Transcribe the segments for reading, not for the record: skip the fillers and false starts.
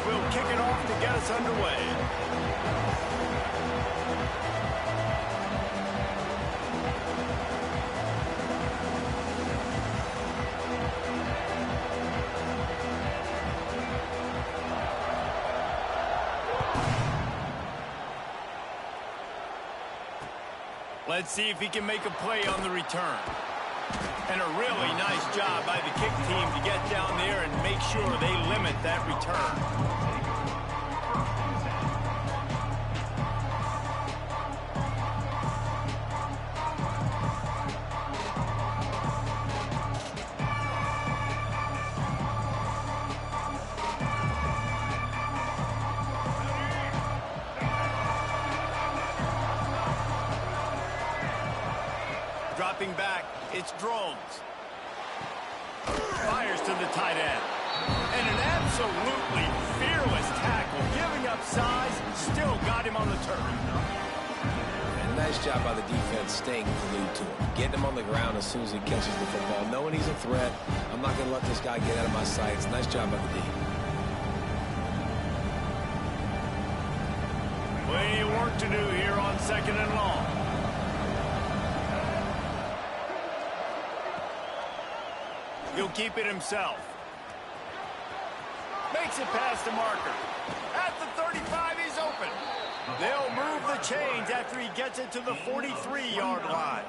will kick it off to get us underway. Let's see if he can make a play on the return. And a really nice job by the kick team to get down there and make sure they limit that return. Dropping back, it's Drones. Fires to the tight end. And an absolutely fearless tackle, giving up size, still got him on the turf. And nice job by the defense staying glued to him. Getting him on the ground as soon as he catches the football. Knowing he's a threat, I'm not going to let this guy get out of my sights. Nice job by the D. Plenty of work to do here on 2nd and long. He'll keep it himself. Makes it past the marker. At the 35, he's open. They'll move the chains after he gets it to the 43-yard line.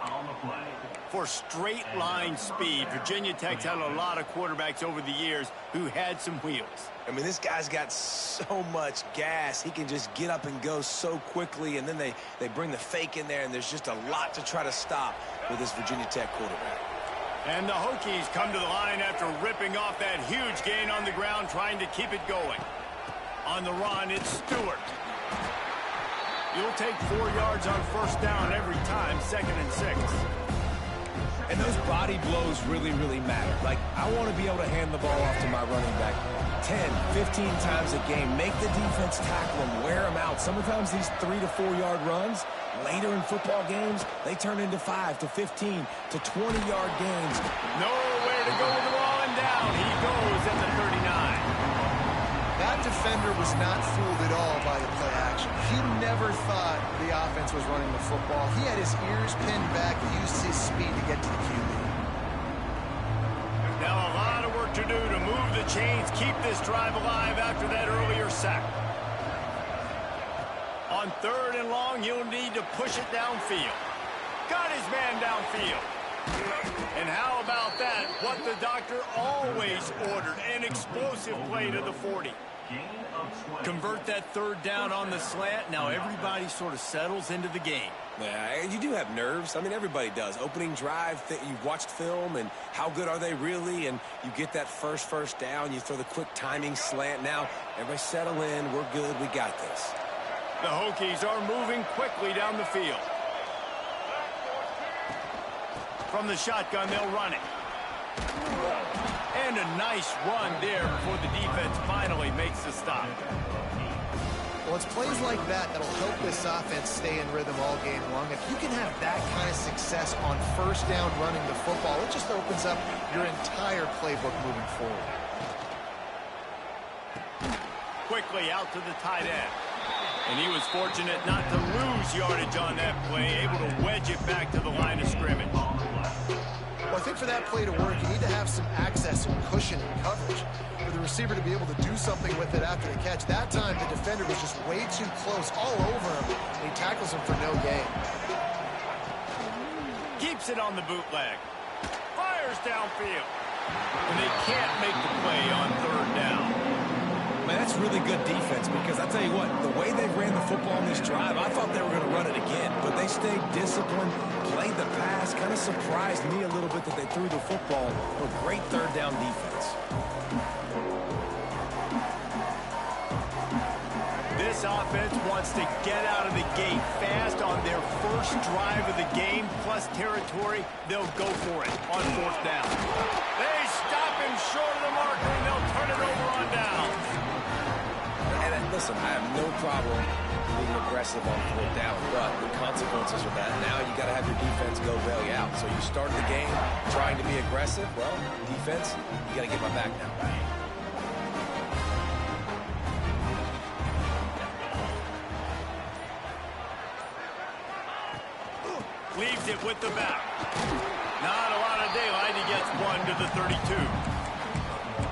For straight line speed, Virginia Tech's had a lot of quarterbacks over the years who had some wheels. I mean, this guy's got so much gas. He can just get up and go so quickly, and then they bring the fake in there, and there's just a lot to try to stop with this Virginia Tech quarterback. And the Hokies come to the line after ripping off that huge gain on the ground, trying to keep it going. On the run, it's Stewart. You'll take 4 yards on first down every time, 2nd and 6. And those body blows really, really matter. Like, I want to be able to hand the ball off to my running back 10, 15 times a game. Make the defense tackle them, wear them out. Sometimes these 3 to 4 yard runs, later in football games, they turn into 5 to 15 to 20-yard gains. Nowhere to go with the ball and down. He goes at the 39. That defender was not fooled at all by the play action. He never thought the offense was running the football. He had his ears pinned back, used his speed to get to the QB. Now a lot of work to do to move the chains, keep this drive alive after that earlier sack. On 3rd and long, he'll need to push it downfield. Got his man downfield. And how about that? What the doctor always ordered, an explosive play to the 40. Convert that 3rd down on the slant. Now everybody sort of settles into the game. Yeah, you do have nerves. I mean, everybody does. Opening drive, you've watched film, and how good are they really? And you get that first down. You throw the quick timing slant. Now, everybody settle in. We're good. We got this. The Hokies are moving quickly down the field. From the shotgun, they'll run it. And a nice run there before the defense finally makes the stop. Well, it's plays like that that'll help this offense stay in rhythm all game long. If you can have that kind of success on first down running the football, it just opens up your entire playbook moving forward. Quickly out to the tight end. And he was fortunate not to lose yardage on that play, able to wedge it back to the line of scrimmage. Well, I think for that play to work, you need to have some access and cushion and coverage for the receiver to be able to do something with it after the catch. That time, the defender was just way too close, all over him, and he tackles him for no gain. Keeps it on the bootleg. Fires downfield. And they can't make the play on 3rd down. Man, that's really good defense because I tell you what, the way they ran the football on this drive, I thought they were going to run it again, but they stayed disciplined, played the pass, kind of surprised me a little bit that they threw the football. But great 3rd down defense. This offense wants to get out of the gate fast on their first drive of the game, plus territory. They'll go for it on 4th down. They stop him short of the marker, and they'll turn it over on down. And listen, I have no problem being aggressive on 4th down, but the consequences of that, now you got to have your defense go bail you out. So you started the game trying to be aggressive. Well, defense, you got to get my back now. Leaves it with the back. Not a lot of daylight. He gets one to the 32.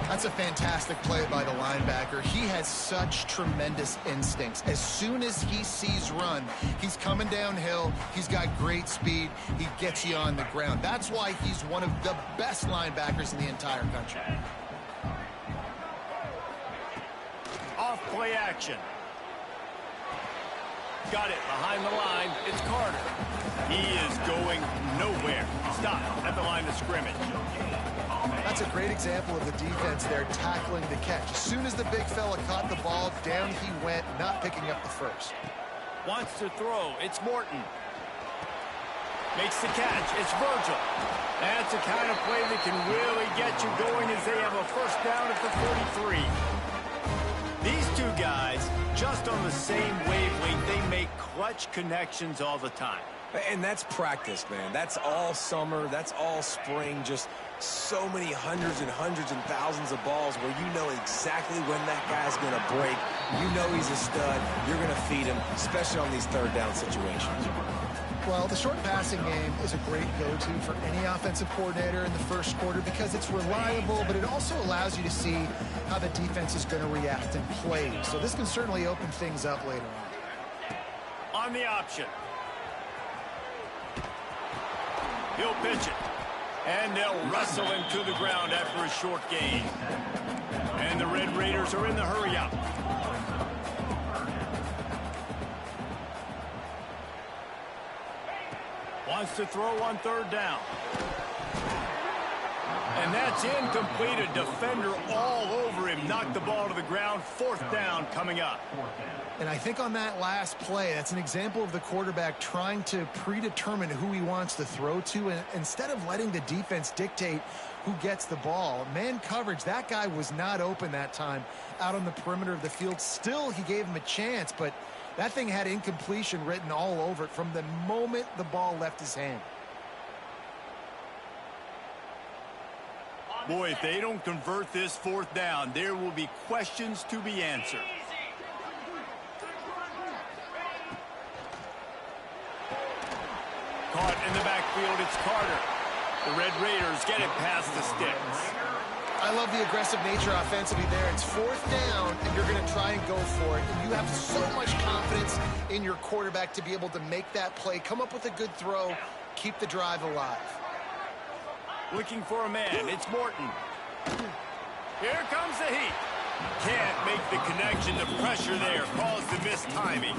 That's a fantastic play by the linebacker. He has such tremendous instincts. As soon as he sees run, he's coming downhill. He's got great speed. He gets you on the ground. That's why he's one of the best linebackers in the entire country. Off play action. Got it behind the line. It's Carter. He is going nowhere. Stop at the line of scrimmage. That's a great example of the defense there tackling the catch. As soon as the big fella caught the ball, down he went, not picking up the first. Wants to throw. It's Morton. Makes the catch. It's Virgil. That's the kind of play that can really get you going as they have a first down at the 43. These two guys, just on the same wavelength, they make clutch connections all the time. And that's practice, man. That's all summer. That's all spring. Just so many hundreds and thousands of balls where you know exactly when that guy's going to break. You know he's a stud. You're going to feed him, especially on these third down situations. Well, the short passing game is a great go-to for any offensive coordinator in the first quarter because it's reliable, but it also allows you to see how the defense is going to react and play. So this can certainly open things up later on. On the option. He'll pitch it. And they'll wrestle him to the ground after a short gain. And the Red Raiders are in the hurry-up. Wants to throw on third down. And that's incomplete. A defender all over him. Knocked the ball to the ground. Fourth down coming up. And I think on that last play, that's an example of the quarterback trying to predetermine who he wants to throw to, and instead of letting the defense dictate who gets the ball. Man coverage, that guy was not open that time out on the perimeter of the field. Still, he gave him a chance, but that thing had incompletion written all over it from the moment the ball left his hand. Boy, if they don't convert this fourth down, there will be questions to be answered. Caught in the backfield, it's Carter. The Red Raiders get it past the sticks. I love the aggressive nature offensively there. It's fourth down, and you're going to try and go for it. And you have so much confidence in your quarterback to be able to make that play, come up with a good throw, keep the drive alive. Looking for a man, it's Morton. Here comes the heat. Can't make the connection. The pressure there caused the missed timing.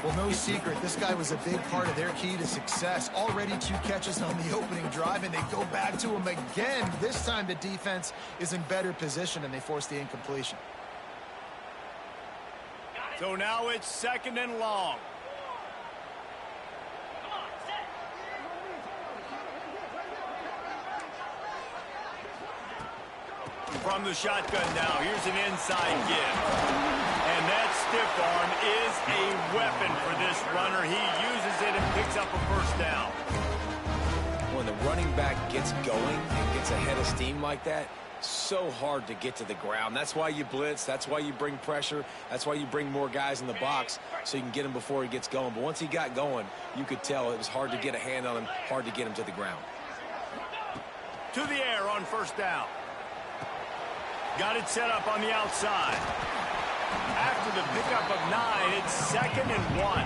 Well, no secret, this guy was a big part of their key to success. Already 2 catches on the opening drive, and they go back to him again. This time the defense is in better position, and they force the incompletion. So now it's second and long. From the shotgun now, here's an inside give. And that stiff arm is a weapon for this runner. He uses it and picks up a first down. When the running back gets going and gets ahead of steam like that, so hard to get to the ground. That's why you blitz. That's why you bring pressure. That's why you bring more guys in the box so you can get him before he gets going. But once he got going, you could tell it was hard to get a hand on him, hard to get him to the ground. To the air on first down. Got it set up on the outside. After the pickup of 9, it's second and 1.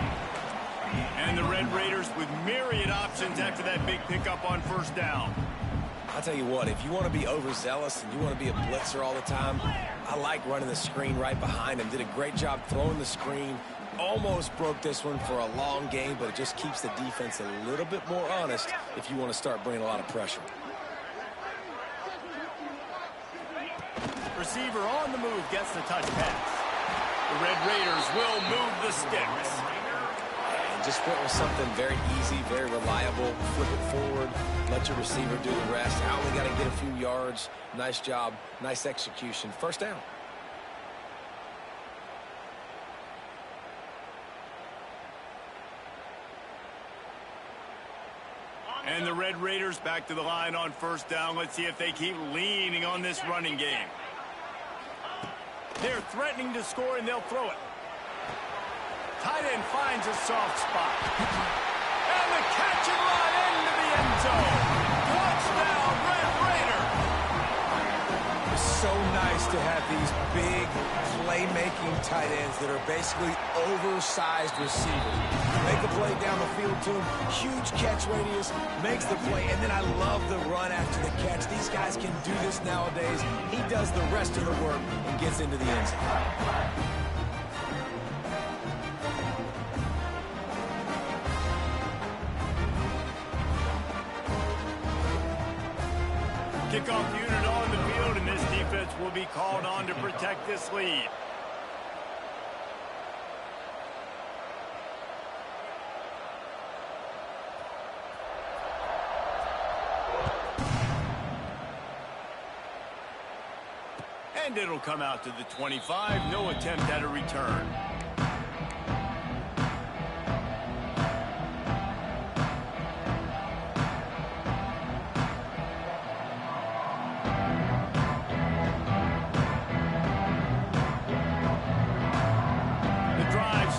And the Red Raiders with myriad options after that big pickup on first down. I'll tell you what, if you want to be overzealous and you want to be a blitzer all the time, I like running the screen right behind him. Did a great job throwing the screen. Almost broke this one for a long game, but it just keeps the defense a little bit more honest if you want to start bringing a lot of pressure. Receiver on the move gets the touch pass. The Red Raiders will move the sticks. And just went with something very easy, very reliable. Flip it forward, let your receiver do the rest. I only got to get a few yards. Nice job, nice execution. First down. And the Red Raiders back to the line on first down. Let's see if they keep leaning on this running game. They're threatening to score, and they'll throw it. Tight end finds a soft spot. And the catch so nice to have these big playmaking tight ends that are basically oversized receivers. Make a play down the field to him, huge catch radius, makes the play, and then I love the run after the catch. These guys can do this nowadays. He does the rest of the work and gets into the end zone. Kickoff unit on the field, and this defense will be called on to protect this lead. And it'll come out to the 25. No attempt at a return.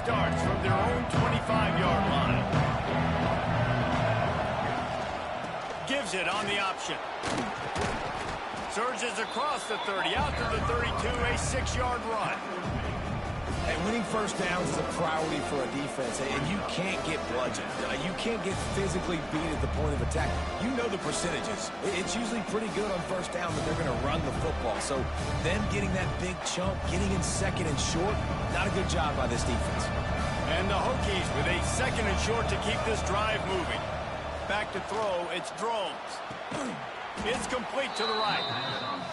Starts from their own 25-yard line. Gives it on the option. Surges across the 30, out to the 32, a 6-yard run. And winning first downs is a priority for a defense, and you can't get bludgeoned. You can't get physically beat at the point of attack. You know the percentages. It's usually pretty good on first down that they're going to run the football. So them getting that big chunk, getting in second and short, not a good job by this defense. And the Hokies with a second and short to keep this drive moving. Back to throw, it's Drones. It's complete to the right.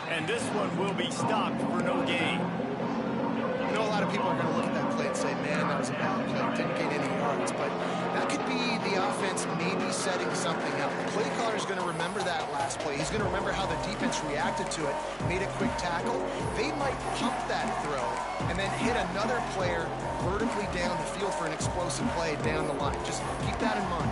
And this one will be stopped for no gain. I know a lot of people are going to look at that play and say, man, that was a bad play, didn't gain any yards, but that could be the offense maybe setting something up. The play caller is going to remember that last play. He's going to remember how the defense reacted to it, made a quick tackle. They might pump that throw and then hit another player vertically down the field for an explosive play down the line. Just keep that in mind.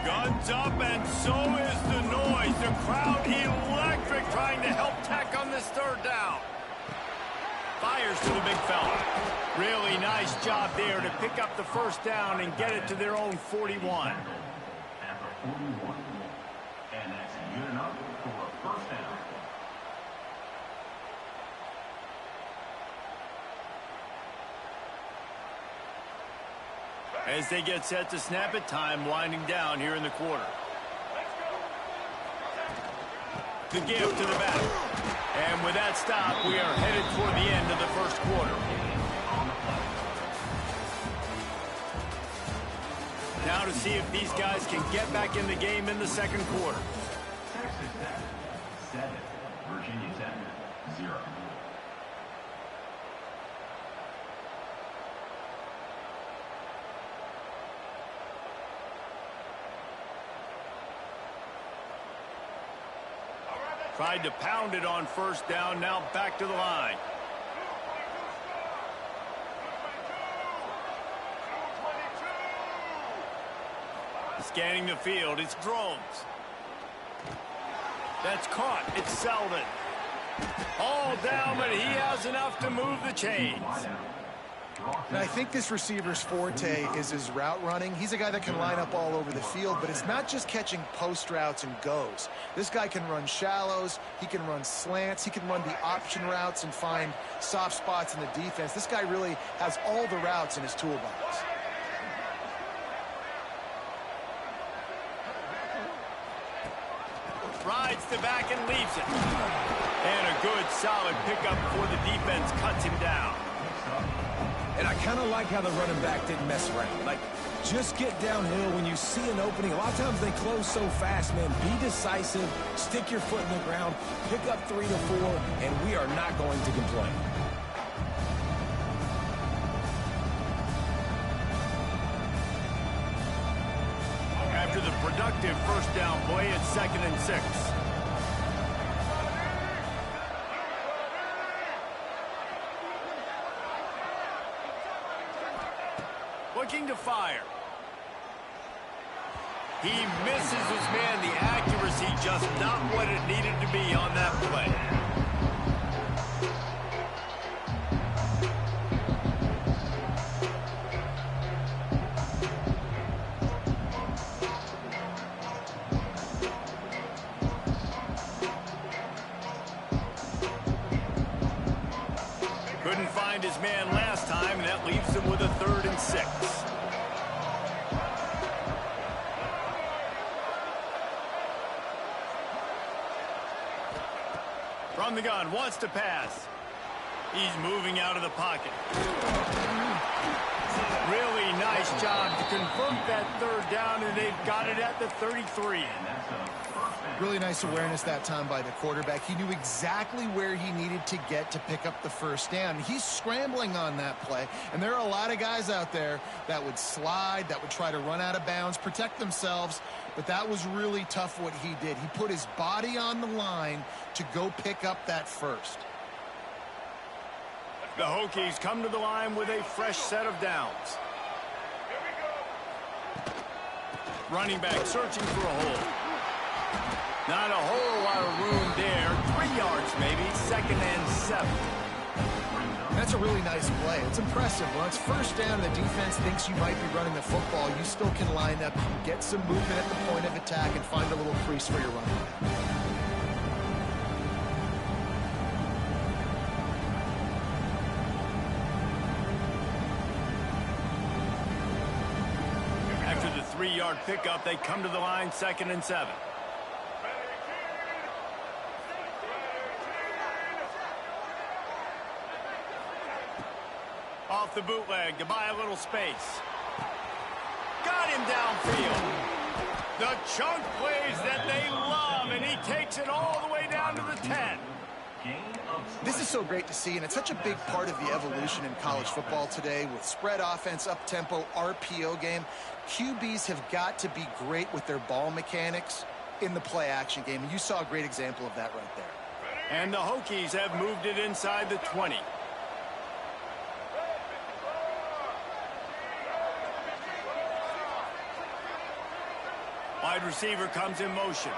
Guns up, and so is the noise. The crowd electric, trying to help Tech on this third down. Fires to the big fella. Really nice job there to pick up the first down and get it to their own 41. At the 41, and that's good enough for a first down. As they get set to snap it, time winding down here in the quarter. The give to the back. And with that stop, we are headed toward the end of the first quarter. Now to see if these guys can get back in the game in the second quarter. Texas Tech 7, Virginia Tech 0. Tried to pound it on first down, now back to the line. Scanning the field, it's Drones. That's caught, it's Selden. All down, but he has enough to move the chains. And I think this receiver's forte is his route running. He's a guy that can line up all over the field, but it's not just catching post routes and goes. This guy can run shallows, he can run slants, he can run the option routes and find soft spots in the defense. This guy really has all the routes in his toolbox. Rides the back and leaves it. And a good solid pickup before the defense cuts him down. And I kind of like how the running back didn't mess around. Like, just get downhill when you see an opening. A lot of times they close so fast, man. Be decisive, stick your foot in the ground, pick up 3 to 4, and we are not going to complain. After the productive first down play, it's 2nd and 6. Looking to fire. He misses his man. The accuracy just not what it needed to be on that play. Couldn't find his man last time, and that leaves him with a 3rd and 6. From the gun, wants to pass. He's moving out of the pocket. Really nice job to convert that 3rd down, and they've got it at the 33. Really nice awareness that time by the quarterback. He knew exactly where he needed to get to pick up the 1st down. He's scrambling on that play, and there are a lot of guys out there that would slide, that would try to run out of bounds, protect themselves, but that was really tough what he did. He put his body on the line to go pick up that 1st. The Hokies come to the line with a fresh set of downs. Running back searching for a hole. Not a whole lot of room there. 3 yards maybe. 2nd and 7. That's a really nice play. It's impressive. When it's 1st down and the defense thinks you might be running the football, you still can line up, get some movement at the point of attack, and find a little crease for your running back. After the 3-yard pickup, they come to the line, 2nd and 7. Off the bootleg to buy a little space. Got him downfield. The chunk plays that they love, and he takes it all the way down to the 10. This is so great to see, and it's such a big part of the evolution in college football today with spread offense, up-tempo, RPO game. QBs have got to be great with their ball mechanics in the play-action game, and you saw a great example of that right there. And the Hokies have moved it inside the 20. Wide receiver comes in motion.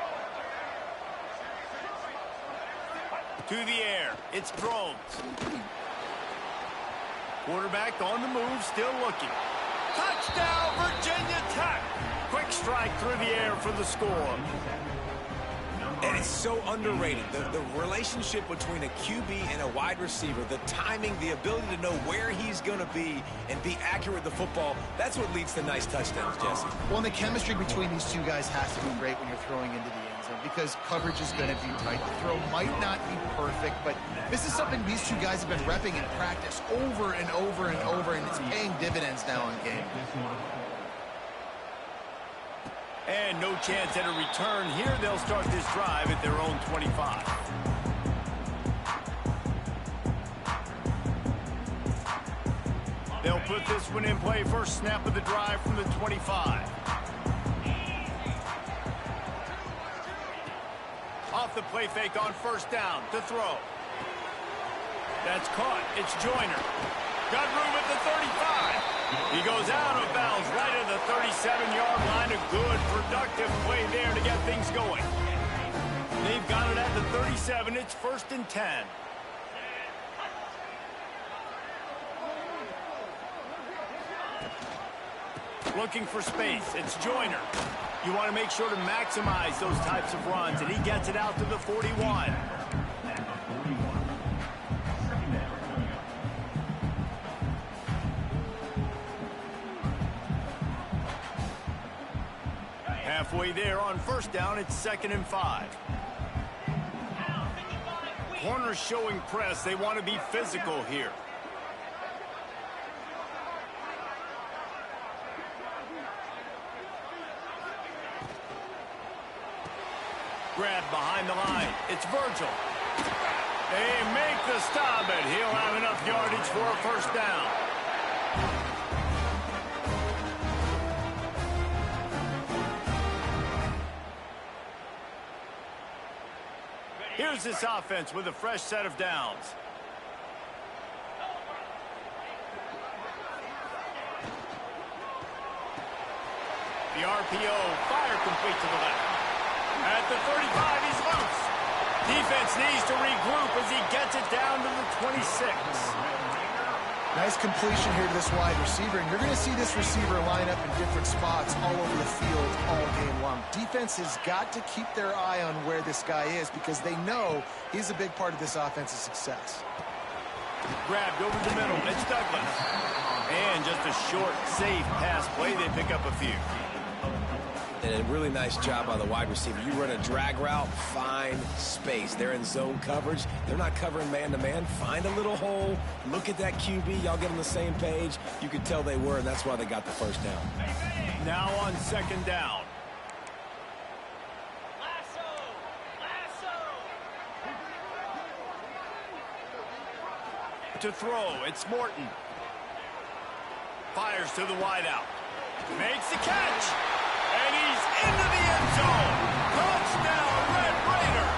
To the air. It's thrown. Quarterback on the move, still looking. Touchdown, Virginia Tech. Quick strike through the air for the score. And it's so underrated. The relationship between a QB and a wide receiver, the timing, the ability to know where he's going to be and be accurate with the football, that's what leads to nice touchdowns, Jesse. Well, and the chemistry between these two guys has to be great when you're throwing into the end zone because coverage is going to be tight. The throw might not be perfect, but this is something these two guys have been repping in practice over and over and over, and it's paying dividends now in game. And no chance at a return here. They'll start this drive at their own 25. They'll put this one in play. First snap of the drive from the 25. Off the play fake on 1st down to throw. That's caught. It's Joyner. Got room at the 35. He goes out of bounds right at the 37-yard line. A good, productive play there to get things going. They've got it at the 37. It's 1st and 10. Looking for space. It's Joyner. You want to make sure to maximize those types of runs, and he gets it out to the 41. Halfway there on 1st down, it's 2nd and 5. Corners showing press. They want to be physical here. Grab behind the line. It's Virgil. They make the stop, and he'll have enough yardage for a 1st down. Here's this offense with a fresh set of downs. The RPO, fire complete to the left. At the 35, he's loose. Defense needs to regroup as he gets it down to the 26. Nice completion here to this wide receiver, and you're going to see this receiver line up in different spots all over the field all game long. Defense has got to keep their eye on where this guy is because they know he's a big part of this offense's success. Grabbed over the middle. It's Douglas. And just a short, safe pass play. They pick up a few. And a really nice job by the wide receiver. You run a drag route, find space. They're in zone coverage. They're not covering man-to-man. Find a little hole. Look at that QB. Y'all get on the same page. You could tell they were, and that's why they got the first down. Now on second down. To throw, it's Morton. Fires to the wideout. Makes the catch. And he's into the end zone. Touchdown, Red Raider.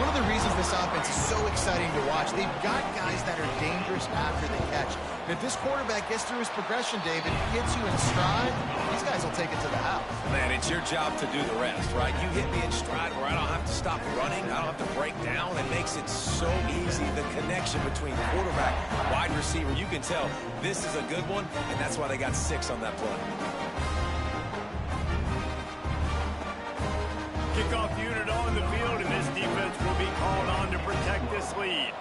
One of the reasons this offense is so exciting to watch, they've got guys that are dangerous after the catch. And if this quarterback gets through his progression, David, gets you in stride, these guys will take it to the house. Man, it's your job to do the rest, right? You hit me in stride where I don't have to stop running. I don't have to break down. It makes it so easy. The connection between quarterback, wide receiver, you can tell this is a good one, and that's why they got 6 on that play. Kickoff unit on the field, and this defense will be called on to protect this lead.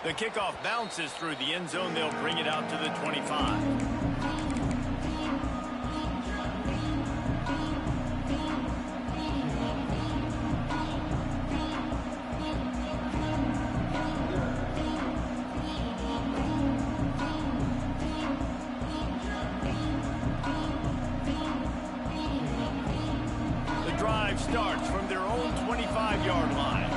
The kickoff bounces through the end zone. They'll bring it out to the 25. Starts from their own 25-yard line.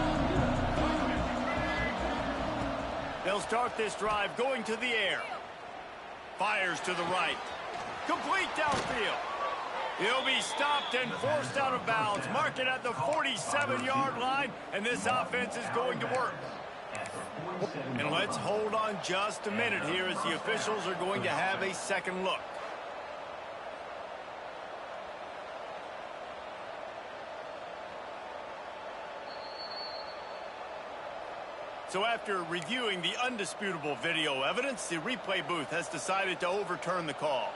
They'll start this drive going to the air. Fires to the right. Complete downfield. He'll be stopped and forced out of bounds. Mark it at the 47-yard line, and this offense is going to work. And let's hold on just a minute here as the officials are going to have a second look. So after reviewing the undisputable video evidence, the replay booth has decided to overturn the call.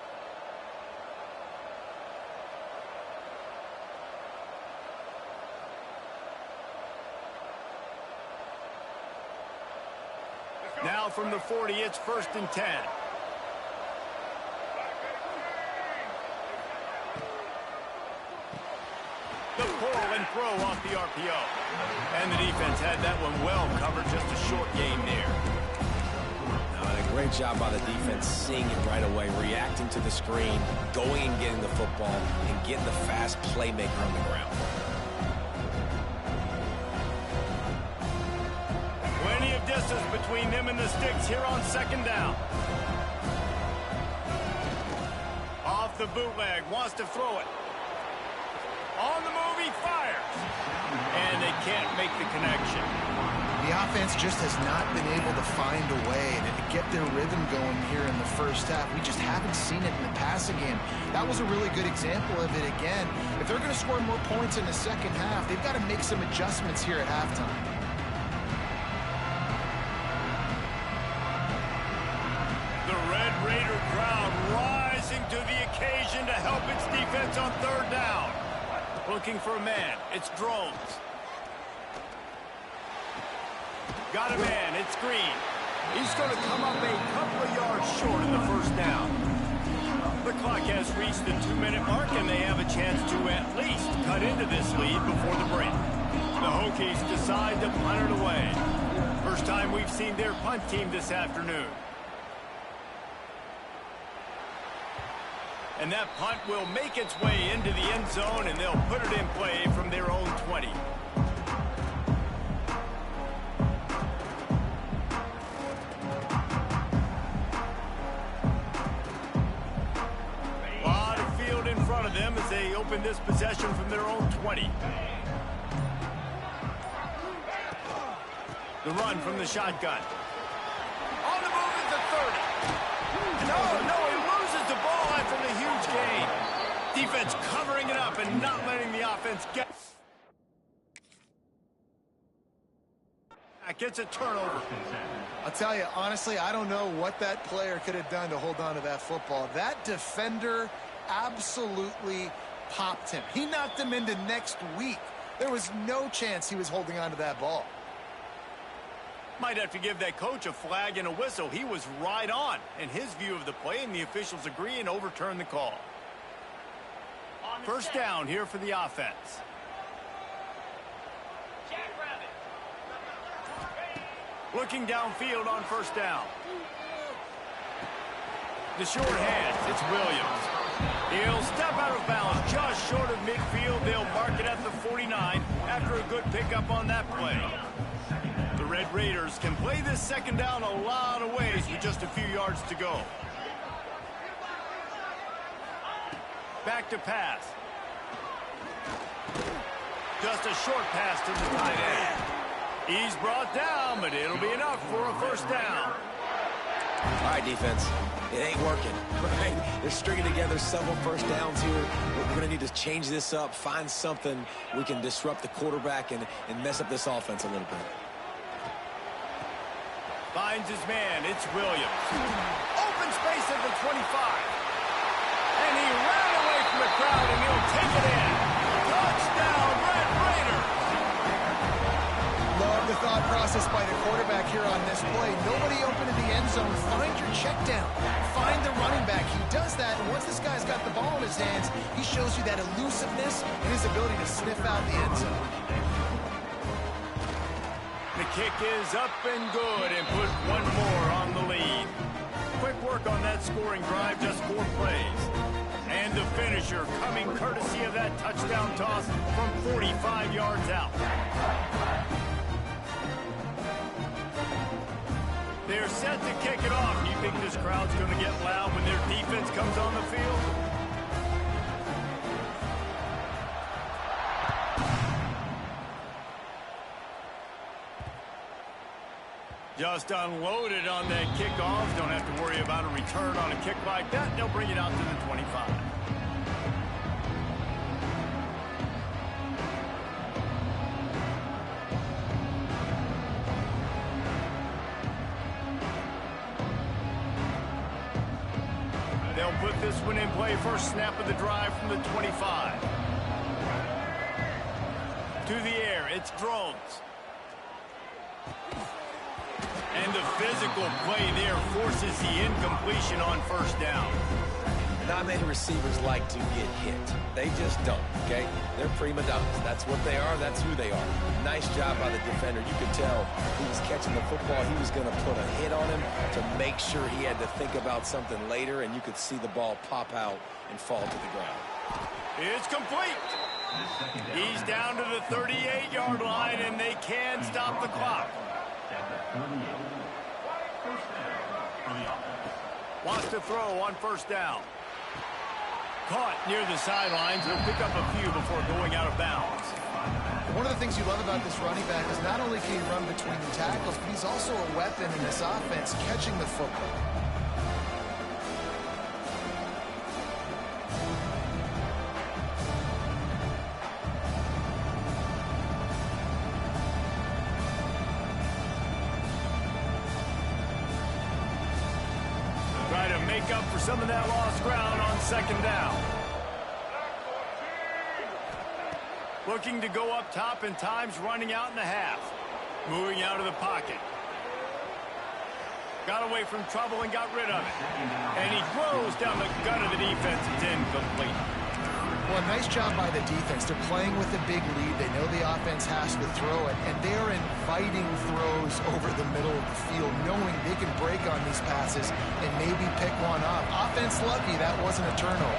Now from the 40, it's 1st and 10. The pull and throw off the RPO. And the defense had that one well covered, just a short game there. And a great job by the defense seeing it right away, reacting to the screen, going and getting the football, and getting the fast playmaker on the ground. Plenty of distance between them and the sticks here on second down. Off the bootleg, wants to throw it. On the move, he fires. And they can't make the connection. The offense just has not been able to find a way to get their rhythm going here in the first half. We just haven't seen it in the passing game. That was a really good example of it again. If they're going to score more points in the second half, they've got to make some adjustments here at halftime. The Red Raider crowd rising to the occasion to help its defense on third down. Looking for a man. It's Drones. Got a man. It's Green. He's going to come up a couple of yards short in the first down. The clock has reached the 2-minute mark, and they have a chance to at least cut into this lead before the break. The Hokies decide to punt it away. First time we've seen their punt team this afternoon. And that punt will make its way into the end zone, and they'll put it in play from their own 20. A lot of field in front of them as they open this possession from their own 20. The The run from the shotgun. On the move is the 30. No, he loses the ball after the huge gain. Defense covering it up and not letting the offense get. Gets a turnover. I'll tell you, honestly, I don't know what that player could have done to hold on to that football. That defender absolutely popped him. He knocked him into next week. There was no chance he was holding on to that ball. Might have to give that coach a flag and a whistle. He was right on in his view of the play, and the officials agree and overturn the call. First down here for the offense. Looking downfield on first down. The short hands, it's Williams. He'll step out of bounds just short of midfield. They'll mark it at the 49 after a good pickup on that play. The Red Raiders can play this second down a lot of ways with just a few yards to go. Back to pass. Just a short pass to the tight end. He's brought down, but it'll be enough for a first down. All right, defense. It ain't working, right? They're stringing together several first downs here. We're going to need to change this up, find something we can disrupt the quarterback and mess up this offense a little bit. Finds his man. It's Williams. Open space at the 25. And he ran away from the crowd, and he'll take it in. Touchdown, Red Raiders. Love the thought process by the quarterback here on this play. Nobody open in the end zone. Find your check down. Find the running back. He does that, and once this guy's got the ball in his hands, he shows you that elusiveness and his ability to sniff out the end zone. The kick is up and good, and put one more on the lead. Quick work on that scoring drive, just 4 plays. And the finisher coming courtesy of that touchdown toss from 45 yards out. They're set to kick it off. Do you think this crowd's going to get loud when their defense comes on the field? Just unloaded on that kickoff. Don't have to worry about a return on a kick like that. They'll bring it out to the 25. They'll put this one in play. First snap of the drive from the 25. To the air, it's Drones. And the physical play there forces the incompletion on first down. Not many receivers like to get hit. They just don't, okay? They're prima donnas. That's what they are. That's who they are. Nice job by the defender. You could tell he was catching the football. He was going to put a hit on him to make sure he had to think about something later, and you could see the ball pop out and fall to the ground. It's complete. He's down to the 38-yard line, and they can stop the clock. Wants to throw on first down. Caught near the sidelines. He'll pick up a few before going out of bounds. One of the things you love about this running back is not only can he run between the tackles, but he's also a weapon in this offense catching the football. Try to make up for some of that lost ground on second down. Looking to go up top, and time's running out in the half. Moving out of the pocket. Got away from trouble and got rid of it. And he throws down the gut of the defense. It's incomplete. Well, nice job by the defense. They're playing with a big lead. They know the offense has to throw it, and they're inviting throws over the middle of the field, knowing they can break on these passes and maybe pick one off. Offense lucky that wasn't a turnover.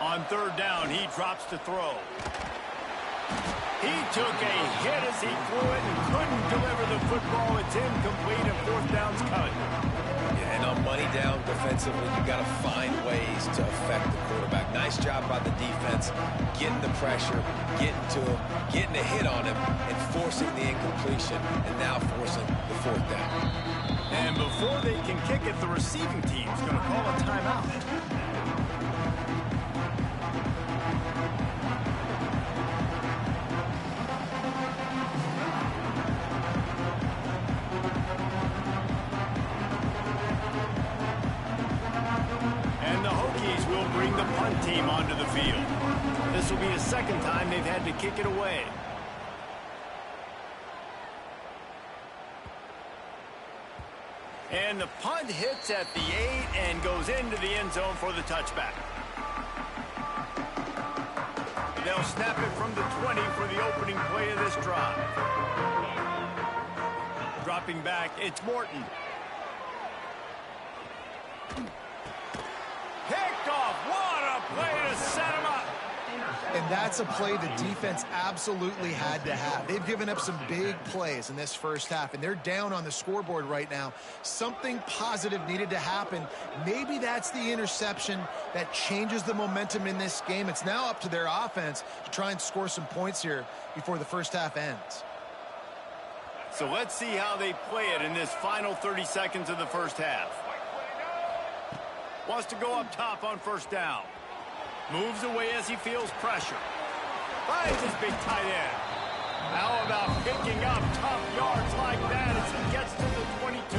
On third down, he drops to throw. He took a hit as he threw it and couldn't deliver the football. It's incomplete, and fourth down's cut. Yeah, and on money down defensively, you got to find ways to affect the quarterback. Nice job by the defense, getting the pressure, getting to him, getting a hit on him, and forcing the incompletion, and now forcing the fourth down. And before they can kick it, the receiving team's going to call a timeout. Bring the punt team onto the field. This will be the second time they've had to kick it away. And the punt hits at the 8 and goes into the end zone for the touchback. They'll snap it from the 20 for the opening play of this drive. Dropping back, it's Morton. Picked off. What a play to set him up. And that's a play the defense absolutely had to have. They've given up some big plays in this first half, and they're down on the scoreboard right now. Something positive needed to happen. Maybe that's the interception that changes the momentum in this game. It's now up to their offense to try and score some points here before the first half ends. So let's see how they play it in this final 30 seconds of the first half. Wants to go up top on first down. Moves away as he feels pressure. Finds his big tight end. How about picking up tough yards like that as he gets to the 22?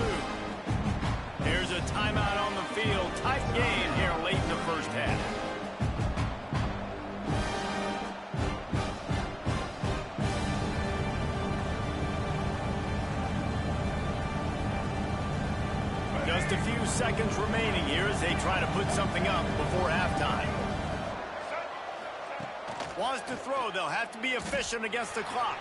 There's a timeout on the field. Tight game here late in the first half. Just a few seconds remaining here as they try to put something up before halftime. Wants to throw. They'll have to be efficient against the clock.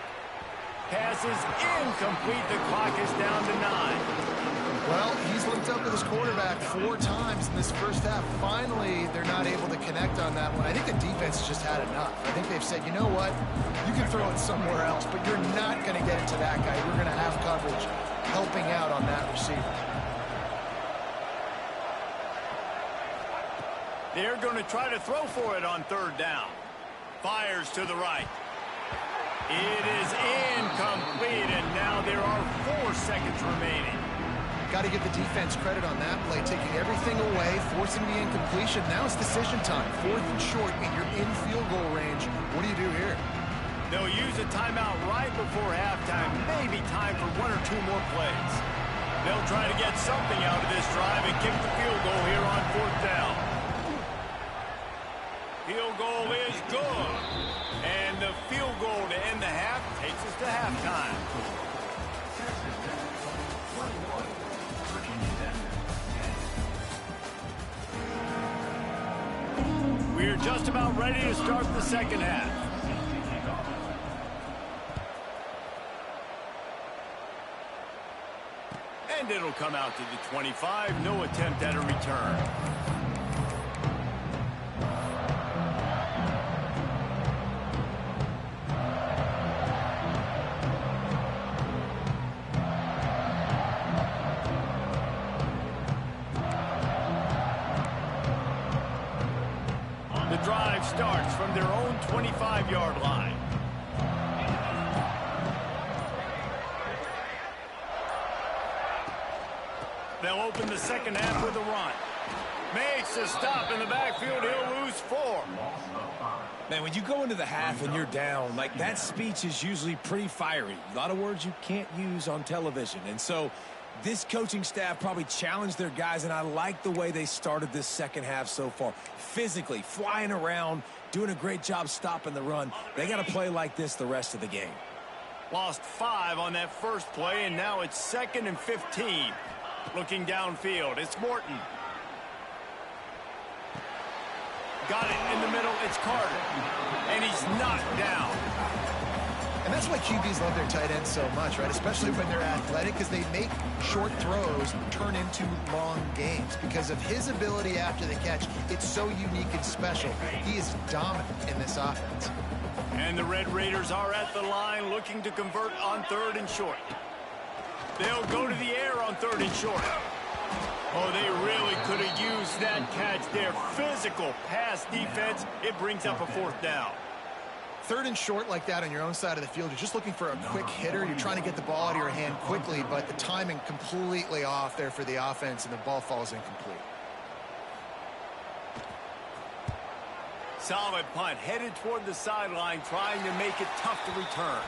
Pass is incomplete. The clock is down to 9. Well, he's linked up with his quarterback 4 times in this first half. Finally, they're not able to connect on that one. I think the defense has just had enough. I think they've said, you know what? You can throw it somewhere else, but you're not going to get it to that guy. We're going to have coverage helping out on that receiver. They're going to try to throw for it on third down. Fires to the right. It is incomplete, and now there are 4 seconds remaining. Got to give the defense credit on that play, taking everything away, forcing the incompletion. Now it's decision time. 4th and short, and you're in field goal range. What do you do here? They'll use a timeout right before halftime. Maybe time for 1 or 2 more plays. They'll try to get something out of this drive and kick the field goal here on 4th down. Field goal is good. And the field goal to end the half takes us to halftime. We're just about ready to start the second half. And it'll come out to the 25. No attempt at a return. The drive starts from their own 25-yard line. They'll open the second half with a run. Makes a stop in the backfield. He'll lose 4. Man, when you go into the half and you're down, like that speech is usually pretty fiery. A lot of words you can't use on television. And so this coaching staff probably challenged their guys, and I like the way they started this second half so far. Physically, flying around, doing a great job stopping the run. They got to play like this the rest of the game. Lost 5 on that first play, and now it's 2nd and 15. Looking downfield, it's Morton. Got it in the middle, it's Carter. And he's knocked down. And that's why QBs love their tight ends so much, right? Especially when they're athletic, because they make short throws turn into long games. Because of his ability after the catch, it's so unique and special. He is dominant in this offense. And the Red Raiders are at the line looking to convert on 3rd and short. They'll go to the air on 3rd and short. Oh, they really could have used that catch there. Physical pass defense. It brings up a fourth down. Third and short like that on your own side of the field, you're just looking for a quick hitter. You're trying to get the ball out of your hand quickly, but the timing completely off there for the offense, and the ball falls incomplete. Solid punt, headed toward the sideline, trying to make it tough to return.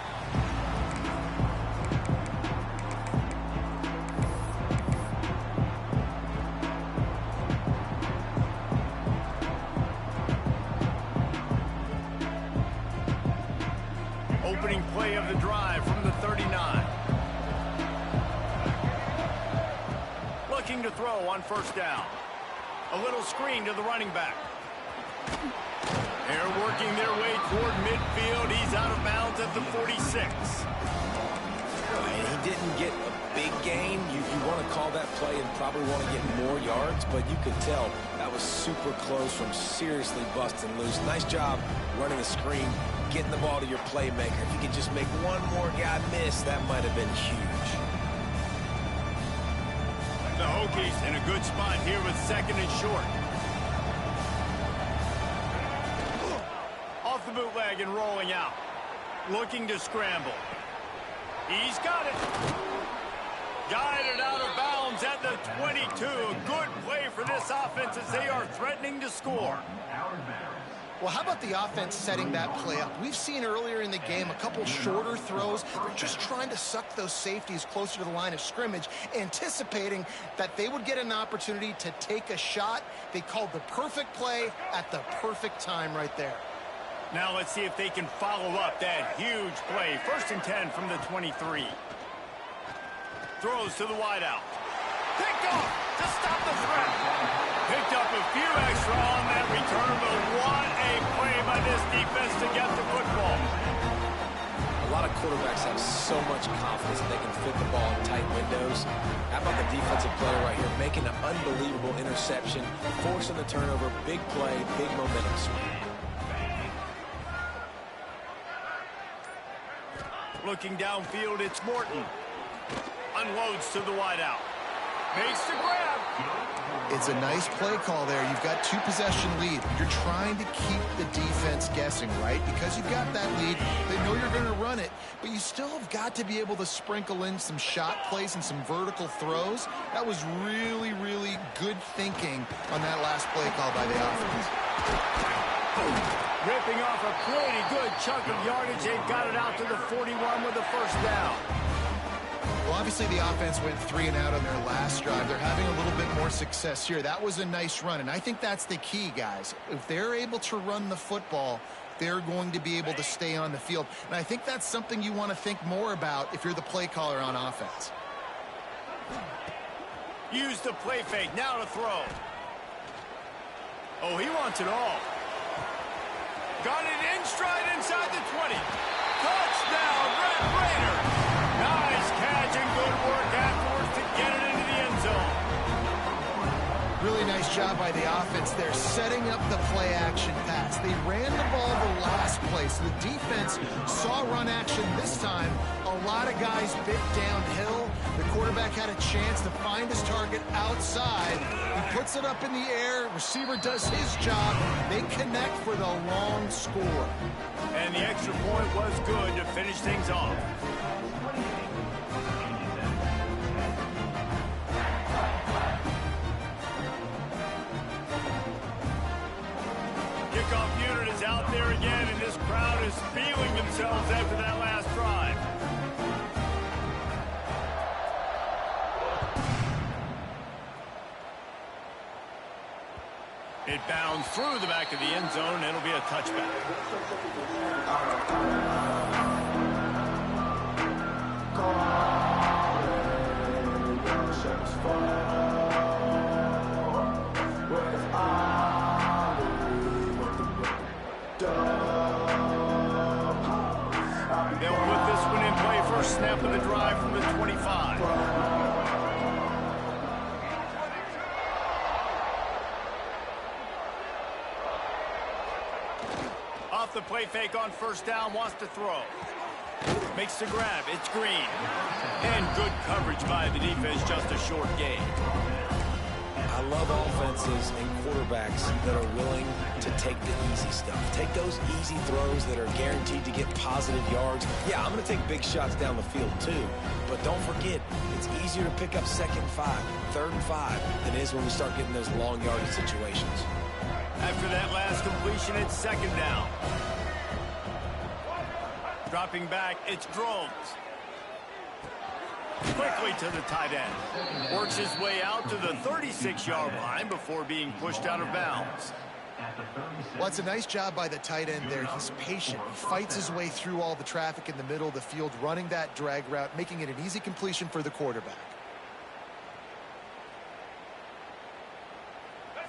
Opening play of the drive from the 39. Looking to throw on first down. A little screen to the running back. They're working their way toward midfield. He's out of bounds at the 46. And he didn't get a big gain. You want to call that play and probably want to get more yards, but you could tell that was super close from seriously busting loose. Nice job running the screen, getting the ball to your playmaker. If you could just make one more guy miss, that might have been huge. The Hokies in a good spot here with second and short. Off the bootleg and rolling out. Looking to scramble. He's got it. Guided out of bounds at the 22. A good play for this offense as they are threatening to score. Well, how about the offense setting that play up? We've seen earlier in the game a couple shorter throws. They're just trying to suck those safeties closer to the line of scrimmage, anticipating that they would get an opportunity to take a shot. They called the perfect play at the perfect time right there. Now let's see if they can follow up that huge play. First and 10 from the 23. Throws to the wideout. Picked off to stop the threat. Picked up a few extra on that return, but what a play by this defense to get the football. A lot of quarterbacks have so much confidence that they can fit the ball in tight windows. How about the defensive player right here making an unbelievable interception, forcing the turnover, big play, big momentum swing. Looking downfield, it's Morton. Unloads to the wideout. Makes the grab. It's a nice play call there. You've got two-possession lead. You're trying to keep the defense guessing, right? Because you've got that lead, they know you're going to run it, but you still have got to be able to sprinkle in some shot plays and some vertical throws. That was really, really good thinking on that last play call by the offense. Ripping off a pretty good chunk of yardage. They've got it out to the 41 with the first down. Well, obviously the offense went 3 and out on their last drive. They're having a little bit more success here. That was a nice run, and I think that's the key, guys. If they're able to run the football, they're going to be able to stay on the field. And I think that's something you want to think more about if you're the play caller on offense. Use the play fake. Now to throw. Oh, he wants it all. Got it in stride inside the 20. Touchdown, Red Raiders. Nice catch and good work afterwards to get it into the end zone. Really nice job by the offense there, setting up the play-action pass. They ran the ball the last play, so the defense saw run action this time. A lot of guys bit downhill. The quarterback had a chance to find his target outside. He puts it up in the air. Receiver does his job. They connect for the long score. And the extra point was good to finish things off. Kickoff unit is out there again, and this crowd is feeling themselves after that last drive. It bounds through the back of the end zone. It'll be a touchback. They'll put this one in play. First snap of the drive from the 25. Off the play fake on first down, wants to throw. Makes the grab, it's Green. And good coverage by the defense, just a short gain. I love offenses and quarterbacks that are willing to take the easy stuff. Take those easy throws that are guaranteed to get positive yards. Yeah, I'm going to take big shots down the field too. But don't forget, it's easier to pick up 2nd and 5, 3rd and 5 than it is when we start getting those long yardage situations. After that last completion, it's 2nd down. Dropping back, it's Drones. Quickly to the tight end. Works his way out to the 36-yard line before being pushed out of bounds. Well, it's a nice job by the tight end there. He's patient. He fights his way through all the traffic in the middle of the field, running that drag route, making it an easy completion for the quarterback.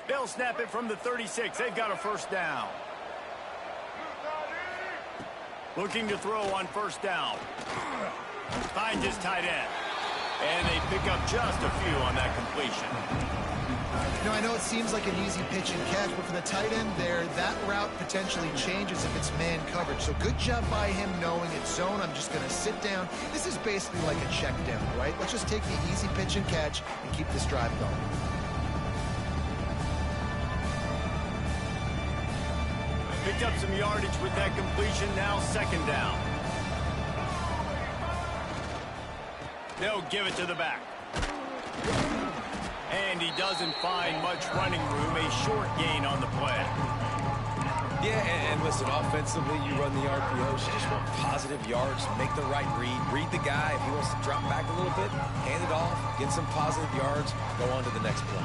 They'll snap it from the 36. They've got a 1st down. Looking to throw on 1st down. Finds his tight end. And they pick up just a few on that completion. You know, I know it seems like an easy pitch and catch, but for the tight end there, that route potentially changes if it's man coverage. So good job by him knowing it's zone. I'm just going to sit down. This is basically like a check down, right? Let's just take the easy pitch and catch and keep this drive going. Picked up some yardage with that completion. Now 2nd down. They'll give it to the back. And he doesn't find much running room. A short gain on the play. Yeah, and listen, offensively, you run the RPOs. You just want positive yards, make the right read. Read the guy. If he wants to drop back a little bit, hand it off, get some positive yards, go on to the next play.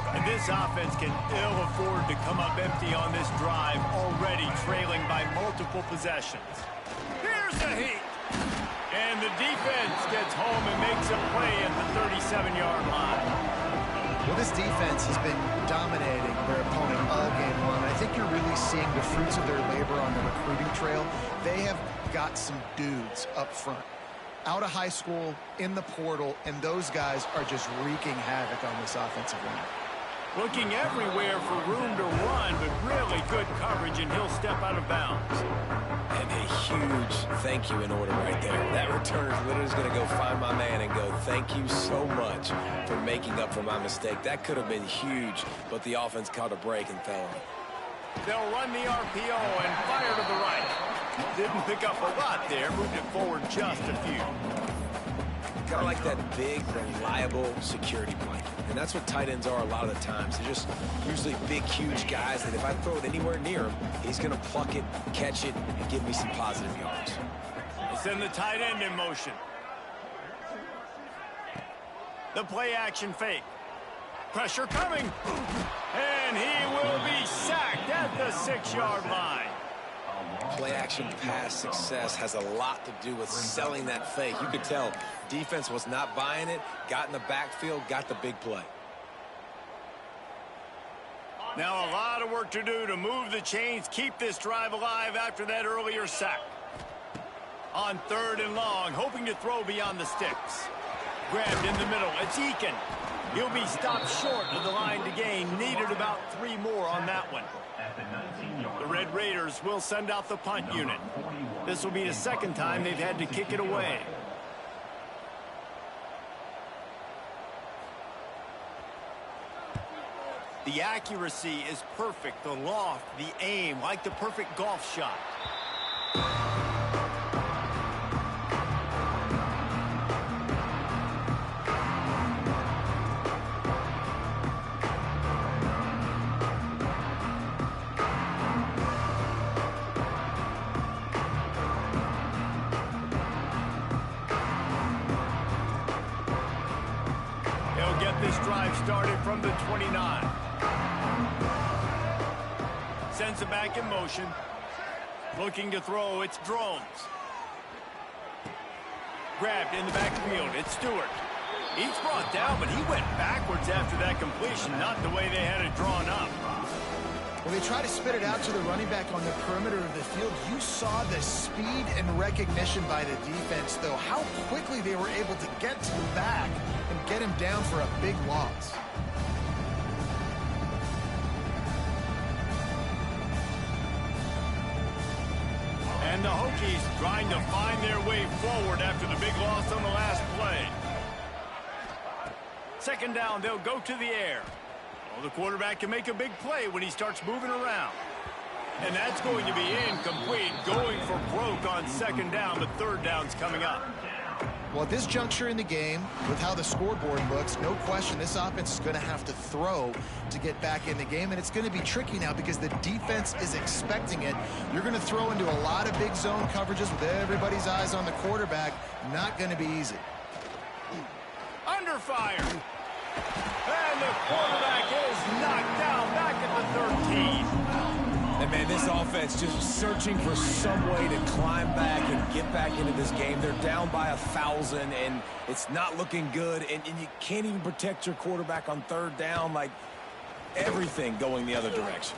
And this offense can ill afford to come up empty on this drive, already trailing by multiple possessions. Here's the heat. And the defense gets home and makes a play at the 37-yard line. Well, this defense has been dominating their opponent all game long. I think you're really seeing the fruits of their labor on the recruiting trail. They have got some dudes up front, out of high school, in the portal, and those guys are just wreaking havoc on this offensive line. Looking everywhere for room to run, but really good coverage, and he'll step out of bounds. And a huge thank you in order right there. That returner literally is going to go find my man and go, thank you so much for making up for my mistake. That could have been huge, but the offense caught a break and fell on it. They'll run the RPO and fire to the right. Didn't pick up a lot there, moved it forward just a few. Kind of like that big, reliable security blanket. And that's what tight ends are a lot of the times. They're just usually big, huge guys that if I throw it anywhere near him, he's going to pluck it, catch it, and give me some positive yards. They send the tight end in motion. The play action fake. Pressure coming. And he will be sacked at the 6-yard line. Play-action pass success has a lot to do with selling that fake. You could tell defense was not buying it, got in the backfield, got the big play. Now a lot of work to do to move the chains, keep this drive alive after that earlier sack. On 3rd and long, hoping to throw beyond the sticks. Grabbed in the middle, it's Eakin. He'll be stopped short of the line to gain. Needed about 3 more on that one. The Red Raiders will send out the punt unit. This will be the 2nd time they've had to kick it away. The accuracy is perfect. The loft, the aim, like the perfect golf shot. This drive started from the 29. Sends it back in motion. Looking to throw, it's Drones. Grabbed in the backfield, it's Stewart. He's brought down, but he went backwards after that completion, not the way they had it drawn up. When they try to spit it out to the running back on the perimeter of the field, you saw the speed and recognition by the defense, though, how quickly they were able to get to the back and get him down for a big loss. And the Hokies trying to find their way forward after the big loss on the last play. Second down, they'll go to the air. Well, the quarterback can make a big play when he starts moving around. And that's going to be incomplete, going for broke on second down, but third down's coming up. Well, at this juncture in the game, with how the scoreboard looks, no question this offense is going to have to throw to get back in the game, and it's going to be tricky now because the defense is expecting it. You're going to throw into a lot of big zone coverages with everybody's eyes on the quarterback. Not going to be easy. Under fire. And the quarterback is knocked down back at the 13. And, man, this offense just searching for some way to climb back and get back into this game. They're down by 1,000, and it's not looking good. And you can't even protect your quarterback on third down. Like, everything going the other direction.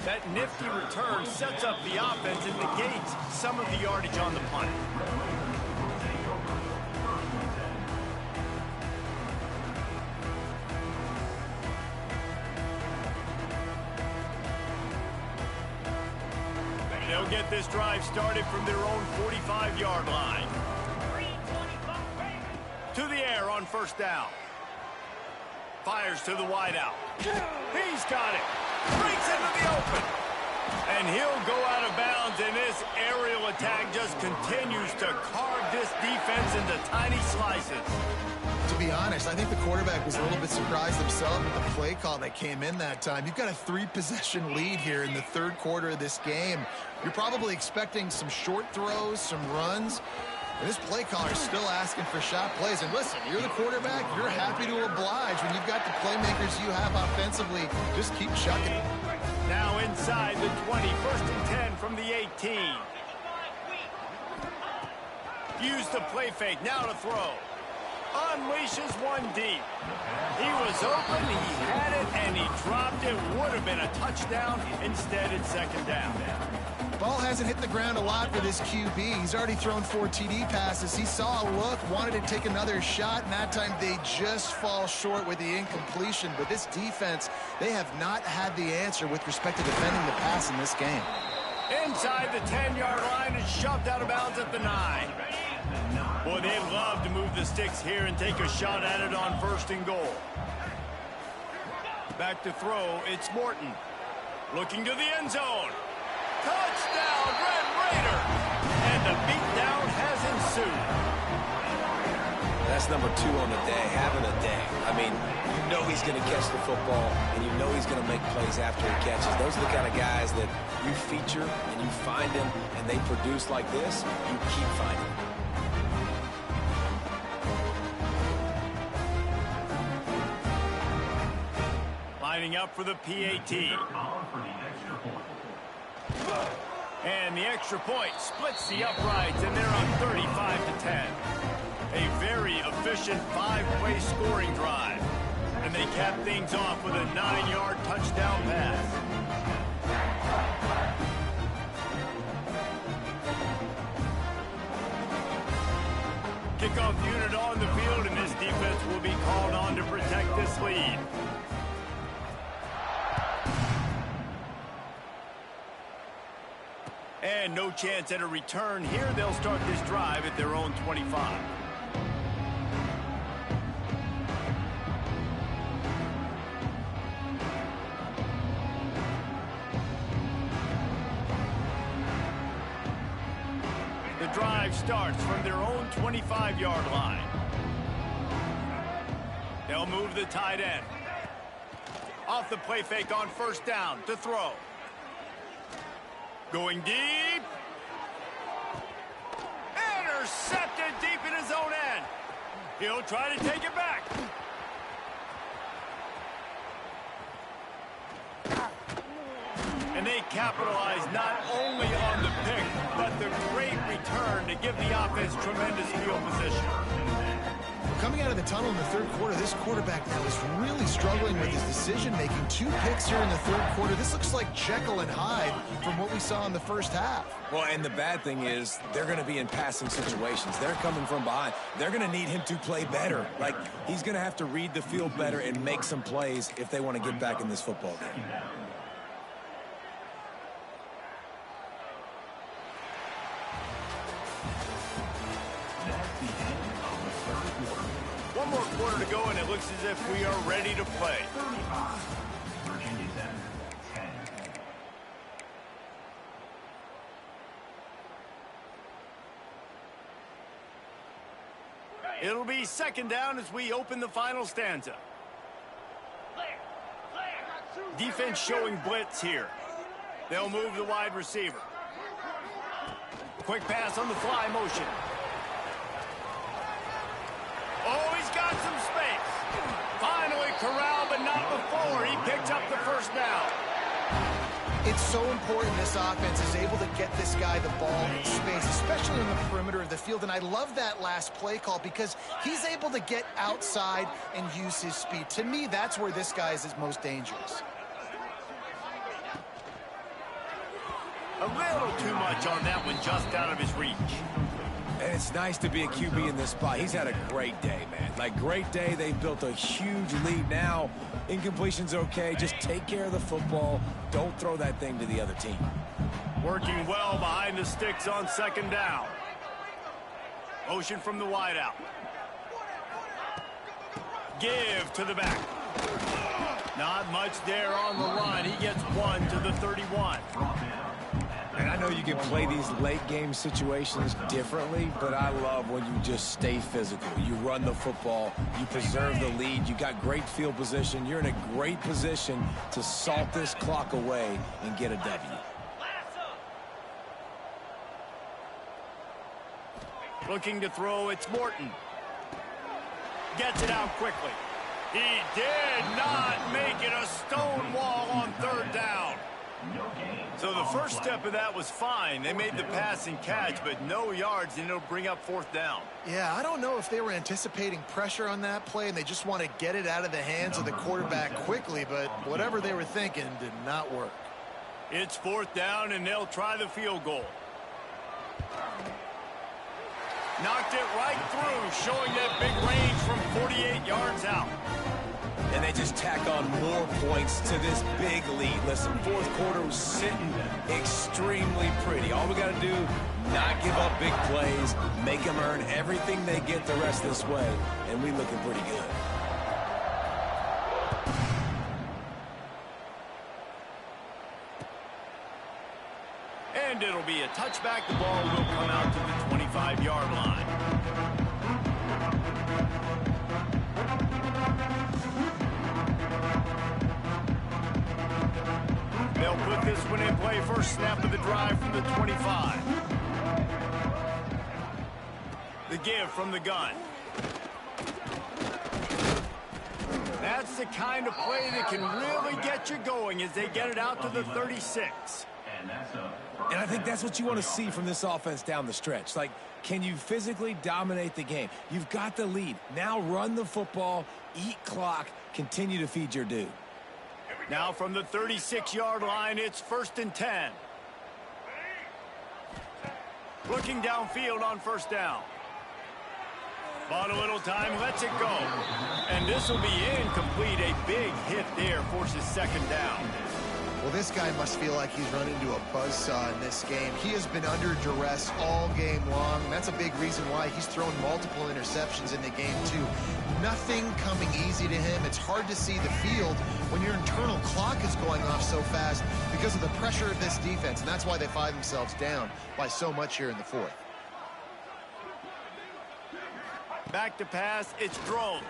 That nifty return sets up the offense and negates some of the yardage on the punt. They'll get this drive started from their own 45-yard line. To the air on first down. Fires to the wideout. He's got it. Breaks into the open. And he'll go out of bounds, and this aerial attack just continues to carve this defense into tiny slices. To be honest, I think the quarterback was a little bit surprised himself with the play call that came in that time. You've got a 3-possession lead here in the third quarter of this game. You're probably expecting some short throws, some runs. And this play caller is still asking for shot plays. And listen, you're the quarterback. You're happy to oblige when you've got the playmakers you have offensively. Just keep chucking it. Now inside the 20, 1st and 10 from the 18. Use the play fake, now to throw. Unleashes one deep. He was open, he had it, and he dropped it. Would have been a touchdown. Instead, it's second down. Ball hasn't hit the ground a lot for this QB. He's already thrown 4 TD passes. He saw a look, wanted to take another shot, and that time they just fall short with the incompletion. But this defense, they have not had the answer with respect to defending the pass in this game. Inside the 10-yard line and shoved out of bounds at the 9. Boy, they love to move the sticks here and take a shot at it on 1st and goal. Back to throw, it's Morton. Looking to the end zone. Touchdown, Red Raider! And the beatdown has ensued. That's number 2 on the day, having a day. I mean, you know he's going to catch the football, and you know he's going to make plays after he catches. Those are the kind of guys that you feature and you find them, and they produce like this, you keep finding them. Lining up for the PAT. And the extra point splits the uprights, and they're on 35-10. A very efficient 5-play scoring drive. And they cap things off with a 9-yard touchdown pass. Kickoff unit on the field, and this defense will be called on to protect this lead. And no chance at a return here. They'll start this drive at their own 25. The drive starts from their own 25-yard line. They'll move the tight end. Off the play fake on 1st down to throw. Going deep. Intercepted deep in his own end. He'll try to take it back. And they capitalize not only on the pick, but the great return to give the offense tremendous field position. Coming out of the tunnel in the third quarter, this quarterback now is really struggling with his decision-making. 2 picks here in the third quarter. This looks like Jekyll and Hyde from what we saw in the first half. Well, and the bad thing is they're going to be in passing situations. They're coming from behind. They're going to need him to play better. Like, he's going to have to read the field better and make some plays if they want to get back in this football game. That's the end of the third quarter. One more quarter to go, and it looks as if we are ready to play. 35. Virginia Tech, 10. It'll be second down as we open the final stanza. Defense showing blitz here. They'll move the wide receiver. Quick pass on the fly motion. Oh, he's got some space. Finally corralled, but not before. He picked up the first down. It's so important this offense is able to get this guy the ball in space, especially on the perimeter of the field. And I love that last play call because he's able to get outside and use his speed. To me, that's where this guy is his most dangerous. A little too much on that one, just out of his reach. And it's nice to be a QB in this spot. He's had a great day, man. Like, great day. They've built a huge lead now. Incompletion's okay. Just take care of the football. Don't throw that thing to the other team. Working well behind the sticks on second down. Motion from the wideout. Give to the back. Not much there on the line. He gets one to the 31. And I know you can play these late-game situations differently, but I love when you just stay physical. You run the football, you preserve the lead, you got great field position. You're in a great position to salt this clock away and get a W. Looking to throw, it's Morton. Gets it out quickly. He did not make it a stone wall on third down. So the first step of that was fine. They made the pass and catch, but no yards, and it'll bring up fourth down. Yeah, I don't know if they were anticipating pressure on that play and they just want to get it out of the hands of the quarterback quickly, but whatever they were thinking did not work. It's fourth down, and they'll try the field goal. Knocked it right through, showing that big range from 48 yards out. And they just tack on more points to this big lead. Listen, fourth quarter was sitting extremely pretty. All we got to do, not give up big plays, make them earn everything they get the rest of this way, and we looking pretty good. And it'll be a touchback. The ball will come out to the 25-yard line. They'll put this one in play. First snap of the drive from the 25. The give from the gun. That's the kind of play that can really get you going as they get it out to the 36. And I think that's what you want to see from this offense down the stretch. Like, can you physically dominate the game? You've got the lead. Now run the football, eat clock, continue to feed your dude. Now from the 36-yard line, it's 1st and 10. Looking downfield on first down. Bought a little time, lets it go. And this will be incomplete. A big hit there forces second down. Well, this guy must feel like he's run into a buzzsaw in this game. He has been under duress all game long. That's a big reason why he's thrown multiple interceptions in the game, too. Nothing coming easy to him. It's hard to see the field when your internal clock is going off so fast because of the pressure of this defense, and that's why they find themselves down by so much here in the fourth. Back to pass, it's Drones.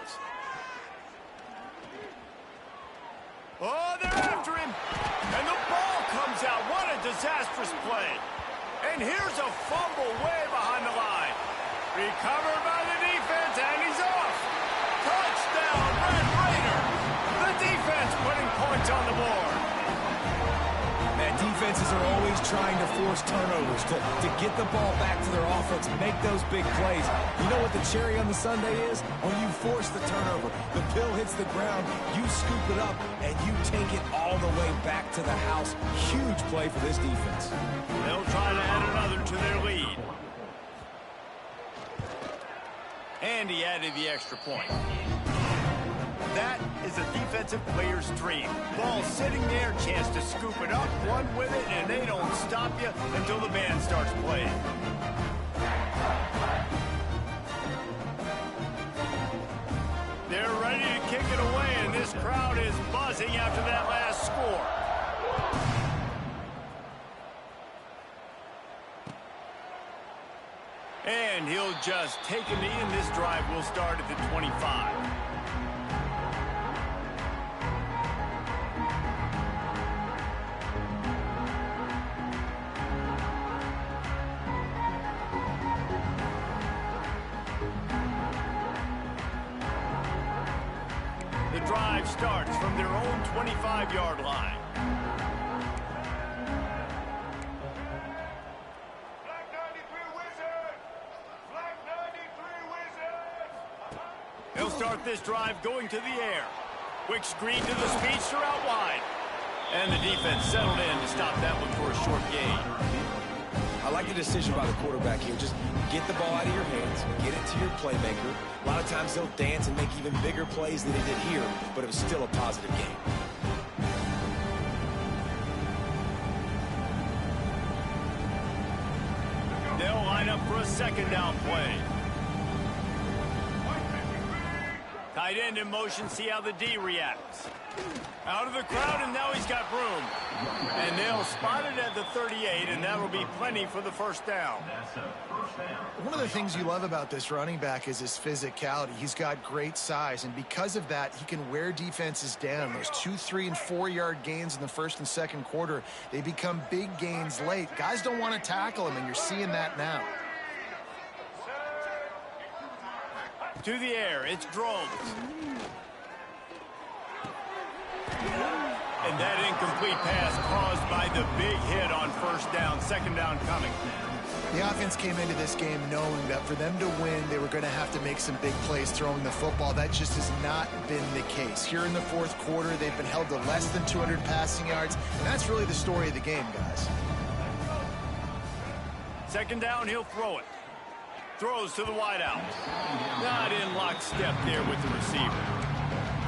Oh, they're after him. And the ball comes out. What a disastrous play. And here's a fumble way behind the line. Recovered by the defense, and he's off. Touchdown, Red Raider. The defense putting points on the board. Man, defenses are always trying to force turnovers to get the ball back to their offense, make those big plays. You know what the cherry on the sundae is? When you force the turnover, the pill hits the ground, you scoop it up, and you take it all the way back to the house. Huge play for this defense. They'll try to add another to their lead. And he added the extra point. That is a defensive player's dream. Ball sitting there, chance to scoop it up, run with it, and they don't stop you until the band starts playing. kick it away, and this crowd is buzzing after that last score. And he'll just take a knee, and this drive will start at the 25. The drive starts from their own 25-yard line. They'll start this drive going to the air. Quick screen to the speedster out wide. And the defense settled in to stop that one for a short gain. I like the decision by the quarterback here. Just get the ball out of your hands, get it to your playmaker. A lot of times they'll dance and make even bigger plays than they did here, but it was still a positive game. They'll line up for a second down play. Tight end in motion, see how the D reacts. Out of the crowd, and now he's got room. And they'll spot it at the 38, and that'll be plenty for the first down. One of the things you love about this running back is his physicality. He's got great size, and because of that, he can wear defenses down. Those 2, 3, and 4-yard gains in the first and second quarter, they become big gains late. Guys don't want to tackle him, and you're seeing that now. To the air, it's Drones. And that incomplete pass caused by the big hit on first down. Second down coming. The offense came into this game knowing that for them to win, they were going to have to make some big plays throwing the football. That just has not been the case. Here in the fourth quarter, they've been held to less than 200 passing yards, and that's really the story of the game, guys. Second down, he'll throw it. Throws to the wideout. Not in lockstep there with the receiver.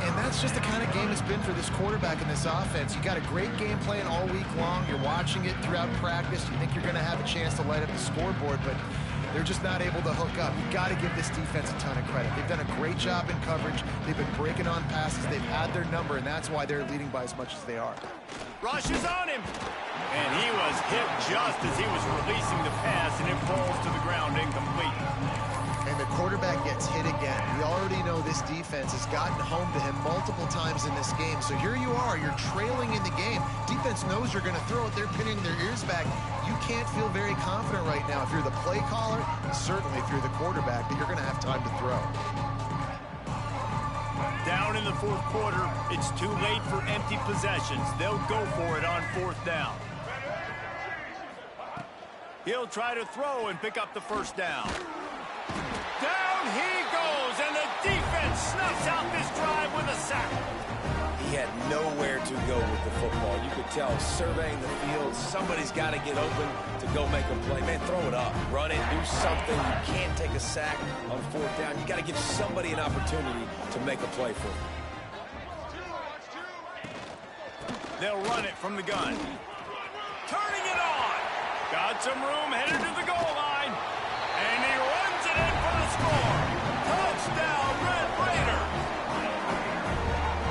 And that's just the kind of game it's been for this quarterback in this offense. You got a great game plan all week long. You're watching it throughout practice. You think you're going to have a chance to light up the scoreboard, but they're just not able to hook up. You've got to give this defense a ton of credit. They've done a great job in coverage. They've been breaking on passes. They've had their number, and that's why they're leading by as much as they are. Rush is on him. And he was hit just as he was releasing the pass, and it falls to the ground incomplete. And the quarterback gets hit again. We already know this defense has gotten home to him multiple times in this game. So here you are, you're trailing in the game. Defense knows you're going to throw it. They're pinning their ears back. You can't feel very confident right now if you're the play caller, and certainly if you're the quarterback, that you're going to have time to throw. Down in the fourth quarter, it's too late for empty possessions. They'll go for it on fourth down. He'll try to throw and pick up the first down. Down he goes, and the defense snuffs out this drive with a sack. He had nowhere to go with the football. You could tell, surveying the field, somebody's got to get open to go make a play. Man, throw it up, run it, do something. You can't take a sack on fourth down. You got to give somebody an opportunity to make a play for him. They'll run it from the gun. Turning it on. Got some room, headed to the goal line. And he runs it in for the score. Touchdown, Red Raider.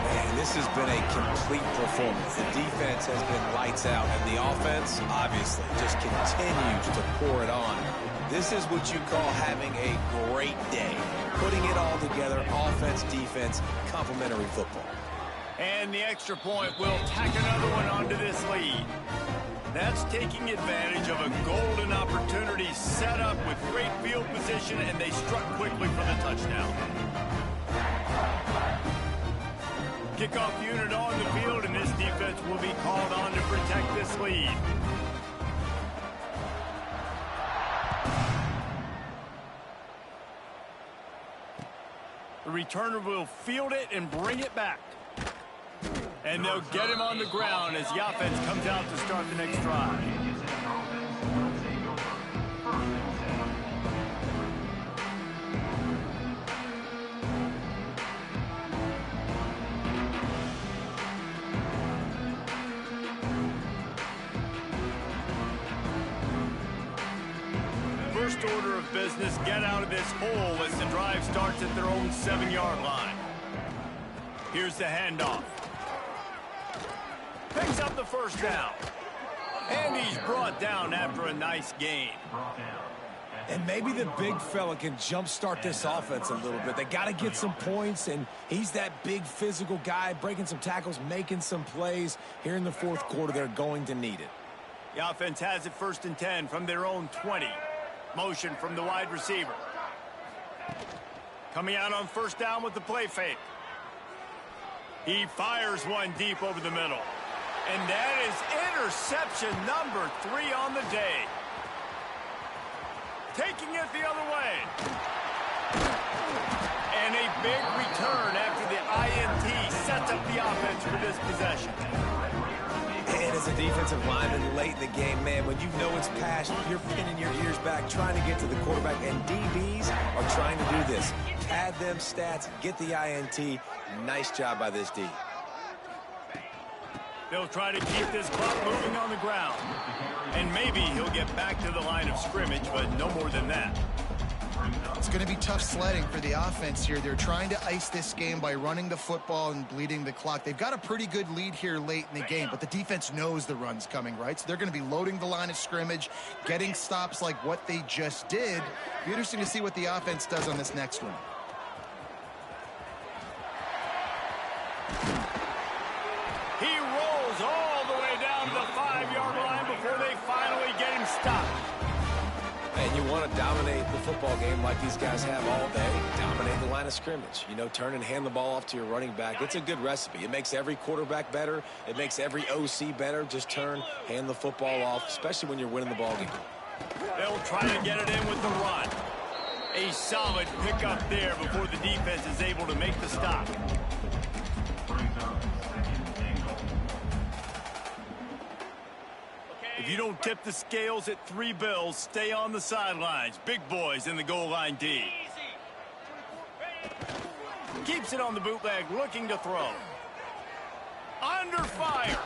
Man, this has been a complete performance. The defense has been lights out, and the offense, obviously, just continues to pour it on. This is what you call having a great day. Putting it all together, offense, defense, complementary football. And the extra point will tack another one onto this lead. That's taking advantage of a golden opportunity set up with great field position, and they struck quickly for the touchdown. Kickoff unit on the field, and this defense will be called on to protect this lead. The returner will field it and bring it back. And they'll get him on the ground as the offense comes out to start the next drive. First order of business, get out of this hole as the drive starts at their own 7-yard line. Here's the handoff. Picks up the first down. And he's brought down after a nice gain. And maybe the big fella can jumpstart this offense a little bit. They got to get some points, and he's that big physical guy, breaking some tackles, making some plays. Here in the fourth quarter, they're going to need it. The offense has it 1st and 10 from their own 20. Motion from the wide receiver. Coming out on first down with the play fake. He fires one deep over the middle. And that is interception number 3 on the day. Taking it the other way. And a big return after the INT sets up the offense for this possession. And as a defensive lineman late in the game, man, when you know it's past, you're pinning your ears back, trying to get to the quarterback, and DBs are trying to do this. Pad them stats, get the INT. Nice job by this D. They'll try to keep this clock moving on the ground. And maybe he'll get back to the line of scrimmage, but no more than that. It's going to be tough sledding for the offense here. They're trying to ice this game by running the football and bleeding the clock. They've got a pretty good lead here late in the game, but the defense knows the run's coming, right? So they're going to be loading the line of scrimmage, getting stops like what they just did. It'll be interesting to see what the offense does on this next one. He rolls all the way down to the 5-yard line before they finally get him stopped. And you want to dominate the football game like these guys have all day. Dominate the line of scrimmage. You know, turn and hand the ball off to your running back. It's a good recipe. It makes every quarterback better. It makes every OC better. Just turn, hand the football off, especially when you're winning the ball game. They'll try to get it in with the run. A solid pickup there before the defense is able to make the stop. If you don't tip the scales at 3 bills, stay on the sidelines. Big boys in the goal line D. Keeps it on the bootleg, looking to throw. Under fire.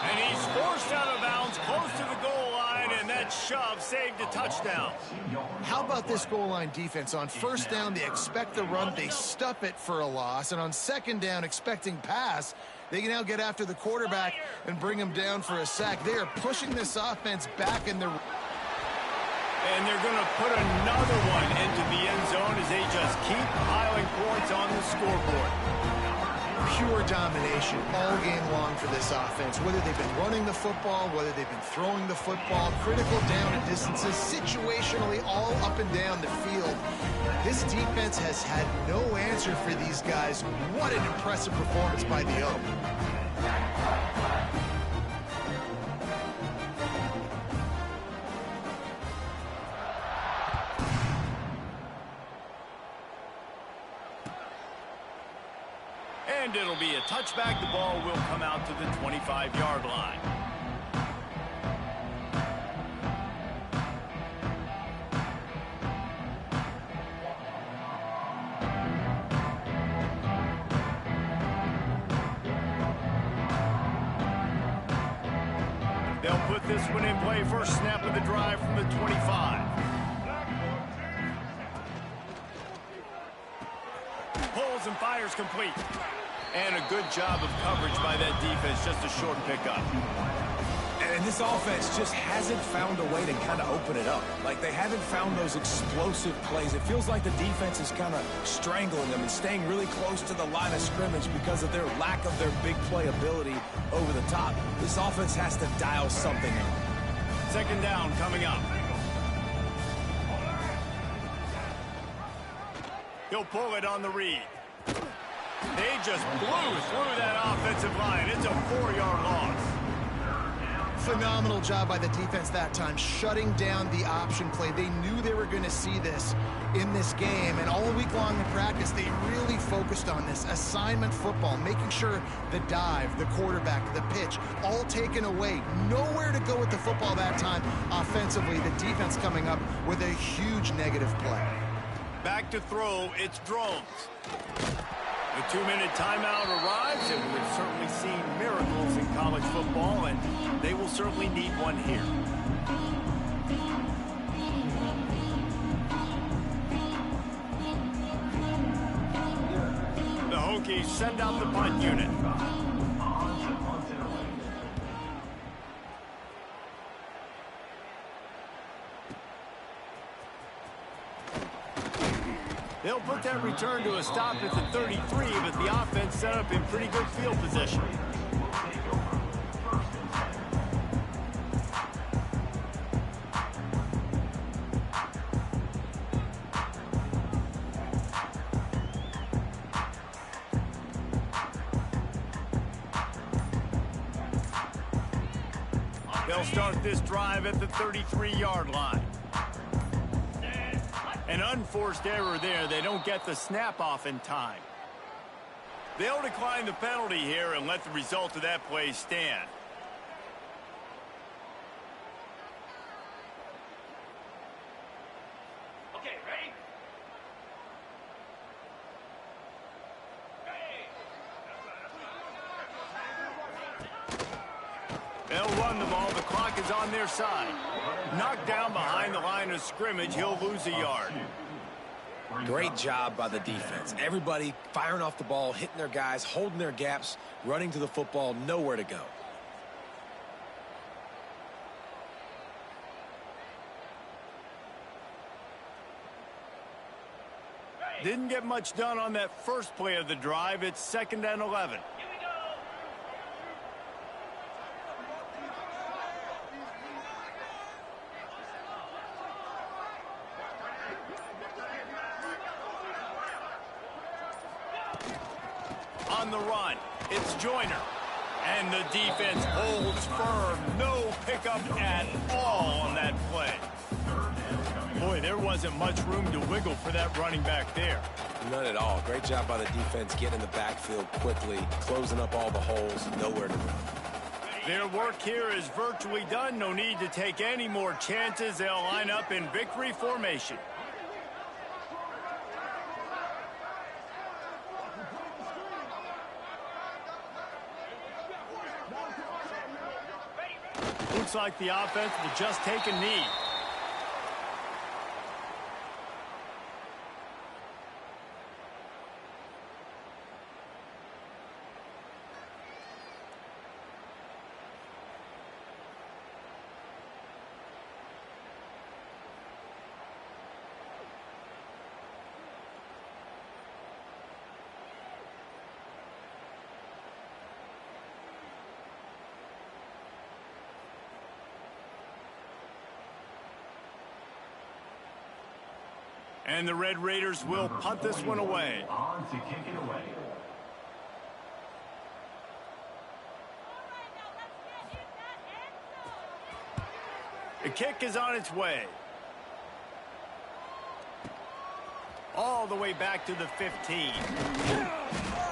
And he's forced out of bounds close to the goal line, and that shove saved a touchdown. How about this goal line defense? On first down, they expect the run. They stuff it for a loss. And on second down, expecting pass, they can now get after the quarterback and bring him down for a sack. They are pushing this offense back in the... And they're going to put another one into the end zone as they just keep piling points on the scoreboard. Pure domination all game long for this offense. Whether they've been running the football, whether they've been throwing the football, critical down and distances, situationally all up and down the field. This defense has had no answer for these guys. What an impressive performance by the O. And it'll be a touchback. The ball will come out to the 25-yard line. They'll put this one in play. First snap of the drive from the 25. Pulls and fires complete. And a good job of coverage by that defense. Just a short pickup. And this offense just hasn't found a way to kind of open it up. Like, they haven't found those explosive plays. It feels like the defense is kind of strangling them and staying really close to the line of scrimmage because of their lack of their big play ability over the top. This offense has to dial something up. Second down coming up. He'll pull it on the read. They just blew through that offensive line. It's a 4-yard loss. Phenomenal job by the defense that time, shutting down the option play. They knew they were going to see this in this game, and all week long in practice, they really focused on this assignment football, making sure the dive, the quarterback, the pitch, all taken away. Nowhere to go with the football that time offensively. The defense coming up with a huge negative play. Back to throw, it's Drones. The 2-minute timeout arrives, and we've certainly seen miracles in college football, and they will certainly need one here. The rookie, send out the punt unit. They'll put that return to a stop at the 33, but the offense set up in pretty good field position. They'll start this drive at the 33-yard line. An unforced error there. They don't get the snap off in time. They'll decline the penalty here and let the result of that play stand. Okay, ready? They'll run the ball. The clock is on their side. Knocked down behind the line of scrimmage. He'll lose a yard. Great job by the defense. Everybody firing off the ball, hitting their guys, holding their gaps, running to the football, nowhere to go. Didn't get much done on that first play of the drive. It's 2nd and 11. On the run, it's Joyner. And the defense holds firm. No pickup at all on that play. Boy, there wasn't much room to wiggle for that running back there. None at all. Great job by the defense getting in the backfield quickly, closing up all the holes, nowhere to run. Their work here is virtually done. No need to take any more chances. They'll line up in victory formation. Looks like the offense will just take a knee. And the Red Raiders will punt this one away. On to kick it away. The kick is on its way. All the way back to the 15.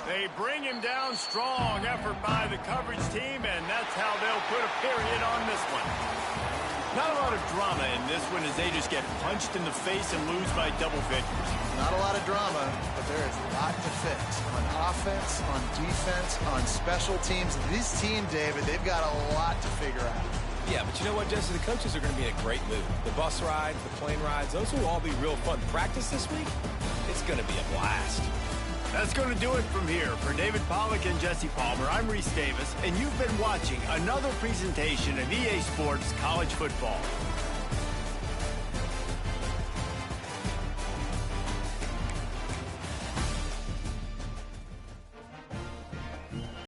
They bring him down. Strong effort by the coverage team, and that's how they'll put a period on this one. Not a lot of drama in this one as they just get punched in the face and lose by double figures. Not a lot of drama, but there is a lot to fix. On offense, on defense, on special teams. This team, David, they've got a lot to figure out. Yeah, but you know what, Jesse? The coaches are going to be in a great mood. The bus rides, the plane rides, those will all be real fun. Practice this week, it's going to be a blast. That's going to do it from here. For David Pollack and Jesse Palmer, I'm Reese Davis, and you've been watching another presentation of EA Sports College Football.